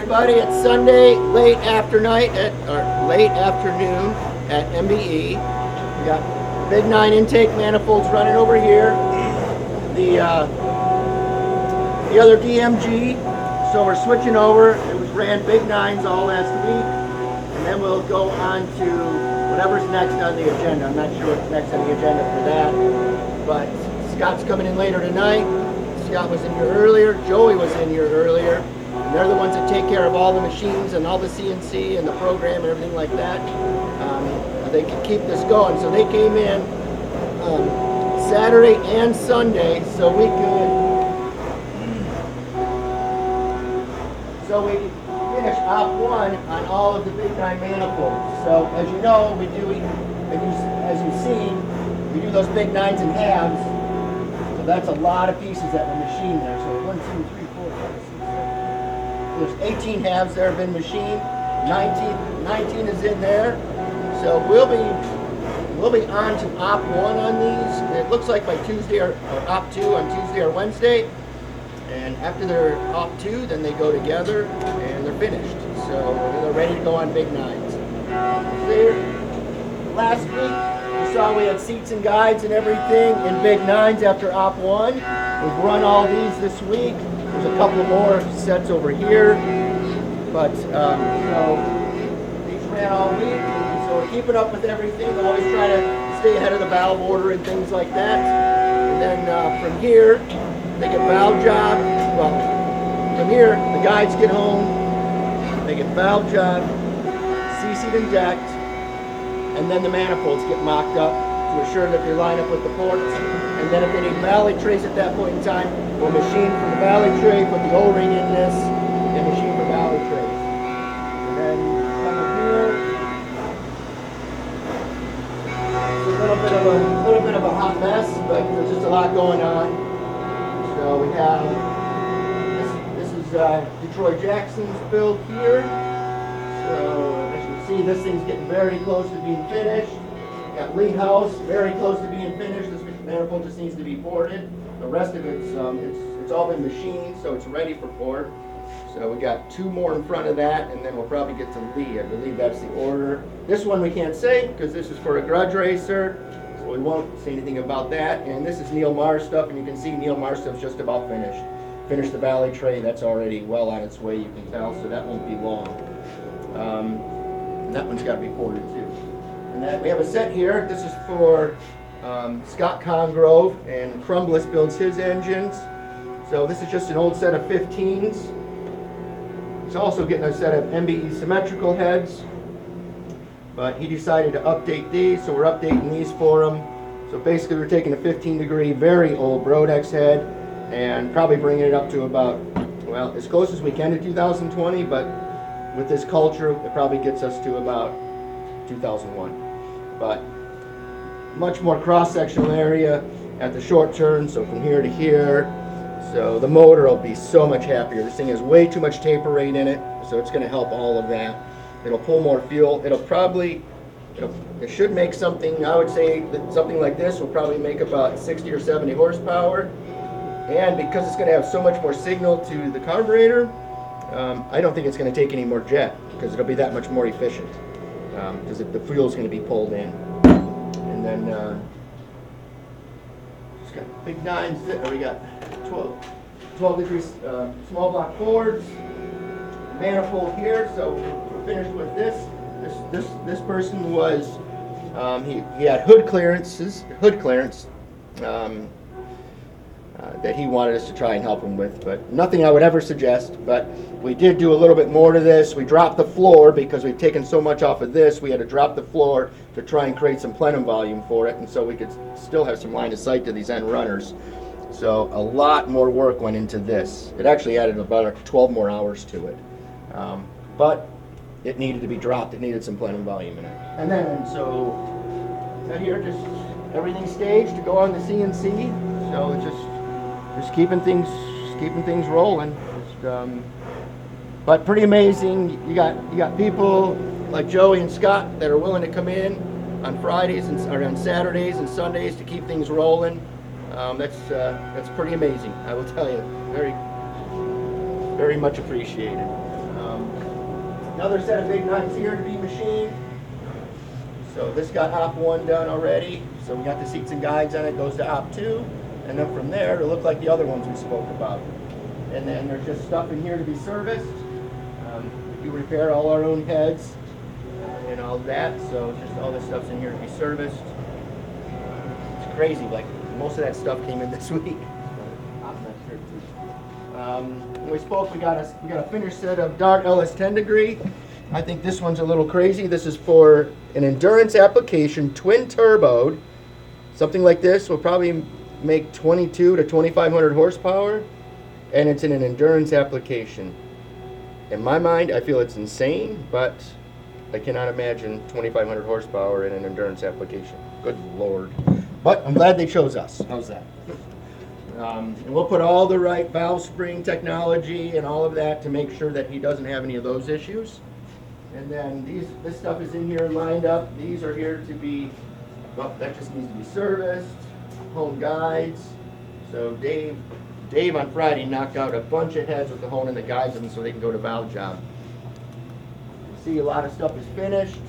everybody. It's Sunday, late afternoon at MBE. We got big 9 intake manifolds running over here. The other DMG. So we're switching over. It was ran big 9s all last week, and then we'll go on to whatever's next on the agenda. I'm not sure what's next on the agenda for that, but Scott's coming in later tonight. Scott was in here earlier. Joey was in here earlier. And they're the ones that take care of all the machines and all the CNC and the program and everything like that. They can keep this going. So they came in Saturday and Sunday, so we could finish op 1 on all of the big 9 manifolds. So as you know, as you've seen, we do those big 9s in halves. So that's a lot of pieces that were machined there. So 1, 2, 3, 4, 5, 6, 7. There's 18 halves that have been machined. 19 is in there. So we'll be on to op 1 on these. It looks like by Tuesday or op 2 on Tuesday or Wednesday. And after they're op 2, then they go together and they're finished. So they're ready to go on big 9s. There. Last week, you saw we had seats and guides and everything in big 9s after op 1. We've run all these this week. There's a couple more sets over here, but so these ran all week. So we're keeping up with everything. We always try to stay ahead of the valve order and things like that. And then from here, they get valve job. Well, from here, the guides get home. They get valve job, CC'd and decked, and then the manifolds get mocked up to assure that they line up with the ports. And then if they need valley trays at that point in time, we'll machine for the valley tray, put the O-ring in this, and machine for valley trays. And then come up here. It's a little bit of a hot mess, but there's just a lot going on. So we have this is Detroit Jackson's build here. So as you can see, this thing's getting very close to being finished. Got Lee House, very close to being finished. This manifold just needs to be ported. The rest of it's all been machined, so it's ready for port. So we got 2 more in front of that, and then we'll probably get to Lee. I believe that's the order. This one we can't say because this is for a grudge racer, so we won't say anything about that. And this is Neil Marr stuff, and you can see Neil Marr stuff's just about finished. Finished the valley tray. That's already well on its way, you can tell, so that won't be long. And that one's got to be ported too. And then we have a set here. This is for Scott Congrove, and Crumbliss builds his engines. So this is just an old set of 15s. He's also getting a set of MBE symmetrical heads, but he decided to update these, so we're updating these for him. So basically we're taking a 15-degree, very old Brodex head and probably bringing it up to about, well, as close as we can to 2020, but with this culture, it probably gets us to about 2001. But much more cross-sectional area at the short turn, so from here to here. So the motor will be so much happier. This thing has way too much taper rate in it, so it's going to help all of that. It'll pull more fuel. It should make something, I would say that something like this will probably make about 60 or 70 horsepower. And because it's going to have so much more signal to the carburetor, I don't think it's going to take any more jet because it'll be that much more efficient because the fuel is going to be pulled in. And then just got big 9s, we got 12 degree small block Fords, manifold here. So we're finished with this. This person was he had hood clearance that he wanted us to try and help him with, but nothing I would ever suggest. But we did do a little bit more to this. We dropped the floor because we've taken so much off of this. We had to drop the floor to try and create some plenum volume for it, and so we could still have some line of sight to these end runners. So a lot more work went into this. It actually added about 12 more hours to it, but it needed to be dropped. It needed some plenum volume in it. And then so out here, just everything staged to go on the CNC. So it's just keeping things rolling. But pretty amazing. You got people like Joey and Scott that are willing to come in on Fridays or on Saturdays and Sundays to keep things rolling. That's pretty amazing, I will tell you. Very, very much appreciated. Another set of big nines here to be machined. So this got op 1 done already. So we got the seats and guides on it, goes to op 2. And then from there, it'll look like the other ones we spoke about. And then there's just stuff in here to be serviced. We repair all our own heads and all that. So just all this stuff's in here to be serviced. It's crazy, like most of that stuff came in this week. When we spoke, we got a finished set of Dart LS 10 degree. I think this one's a little crazy. This is for an endurance application, twin turboed. Something like this will probably make 22 to 2,500 horsepower, and it's in an endurance application. In my mind, I feel it's insane, but I cannot imagine 2,500 horsepower in an endurance application. Good Lord. But I'm glad they chose us. How's that? And we'll put all the right valve spring technology and all of that to make sure that he doesn't have any of those issues. And then this stuff is in here lined up. These are here to be, well, that just needs to be serviced. Hone guides. So Dave on Friday knocked out a bunch of heads with the hone and the guides in them so they can go to valve job. You see a lot of stuff is finished.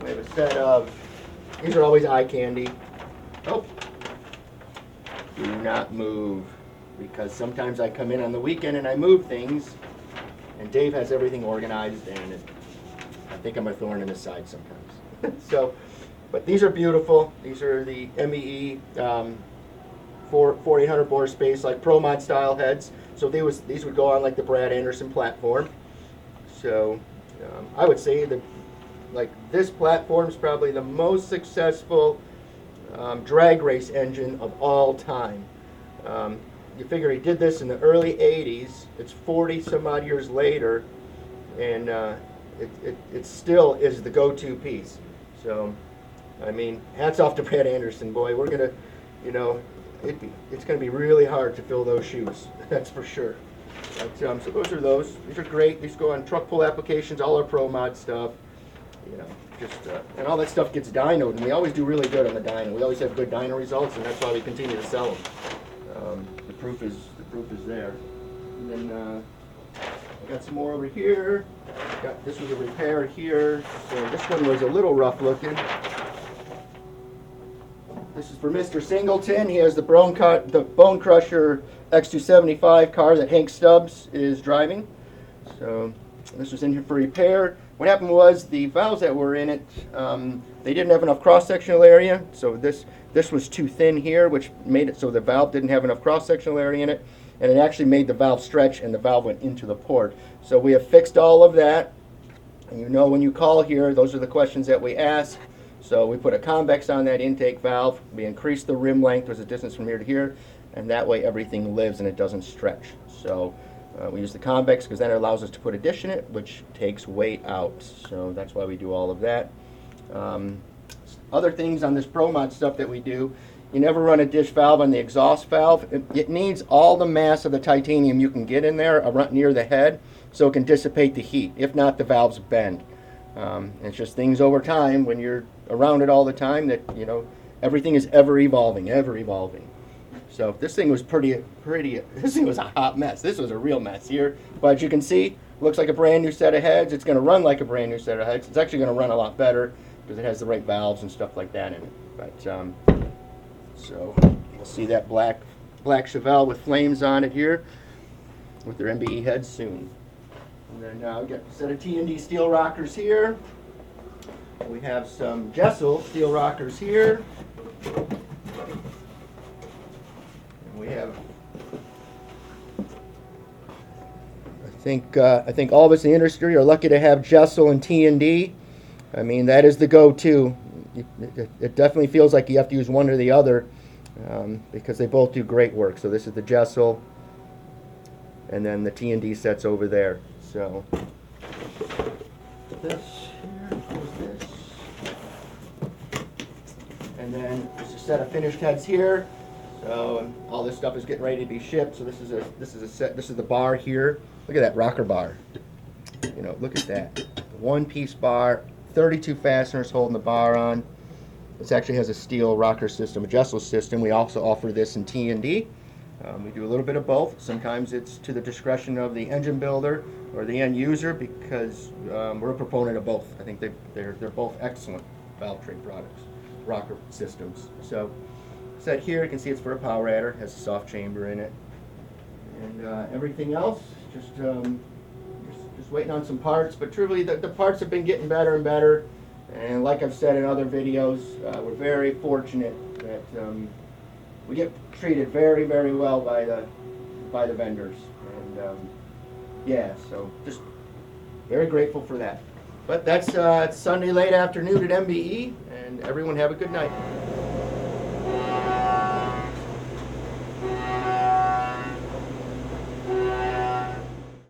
We have a set of, these are always eye candy. Oh. Do not move, because sometimes I come in on the weekend and I move things, and Dave has everything organized, and I think I'm a thorn in his side sometimes. So, but these are beautiful. These are the MBE 4800 bore space, like Pro Mod style heads. So these would go on like the Brad Anderson platform. So I would say that like this platform is probably the most successful drag race engine of all time. You figure he did this in the early 80s. It's 40 some odd years later, and it still is the go-to piece. So, I mean, hats off to Brad Anderson, boy. We're gonna, you know, it's gonna be really hard to fill those shoes. That's for sure. But, so those are those. These are great. These go on truck pull applications, all our Pro Mod stuff. You know, just and all that stuff gets dynoed, and we always do really good on the dyno. We always have good dyno results, and that's why we continue to sell them. The proof is there. And then I got some more over here. This was a repair here. So this one was a little rough looking. This is for Mr. Singleton. He has the Bone Crusher X275 car that Hank Stubbs is driving. So this was in here for repair. What happened was the valves that were in it, they didn't have enough cross-sectional area. So this was too thin here, which made it so the valve didn't have enough cross-sectional area in it. And it actually made the valve stretch, and the valve went into the port. So we have fixed all of that. And you know, when you call here, those are the questions that we ask. So we put a convex on that intake valve. We increase the rim length, there's a distance from here to here, and that way everything lives and it doesn't stretch. So we use the convex because then it allows us to put a dish in it, which takes weight out. So that's why we do all of that. Other things on this Pro Mod stuff that we do, you never run a dish valve on the exhaust valve. It needs all the mass of the titanium you can get in there near the head so it can dissipate the heat. If not, the valves bend. It's just things over time when you're around it all the time that, you know, everything is ever evolving. So this thing was this thing was a hot mess. This was a real mess here. But as you can see, looks like a brand new set of heads. It's going to run like a brand new set of heads. It's actually going to run a lot better because it has the right valves and stuff like that in it. But so you'll see that black Chevelle with flames on it here with their MBE heads soon. And then now we've got a set of T&D steel rockers here. We have some Jessel steel rockers here. And we have, I think all of us in the industry are lucky to have Jessel and T&D. I mean, that is the go-to. It definitely feels like you have to use one or the other because they both do great work. So this is the Jessel, and then the T&D sets over there. So this here is this, and then there's a set of finished heads here. So all this stuff is getting ready to be shipped. So this is a set. This is the bar here. Look at that rocker bar. You know, look at that. One-piece bar, 32 fasteners holding the bar on. This actually has a steel rocker system, a Jessel system. We also offer this in T&D. We do a little bit of both. Sometimes it's to the discretion of the engine builder or the end user, because we're a proponent of both. I think they're both excellent valve tray products, rocker systems. So set here, you can see it's for a power adder, has a soft chamber in it, and everything else just waiting on some parts. But truly, the parts have been getting better and better. And like I've said in other videos, we're very fortunate that we get treated very, very well by the vendors. And yeah, so just very grateful for that. But that's it's Sunday late afternoon at MBE, and everyone have a good night.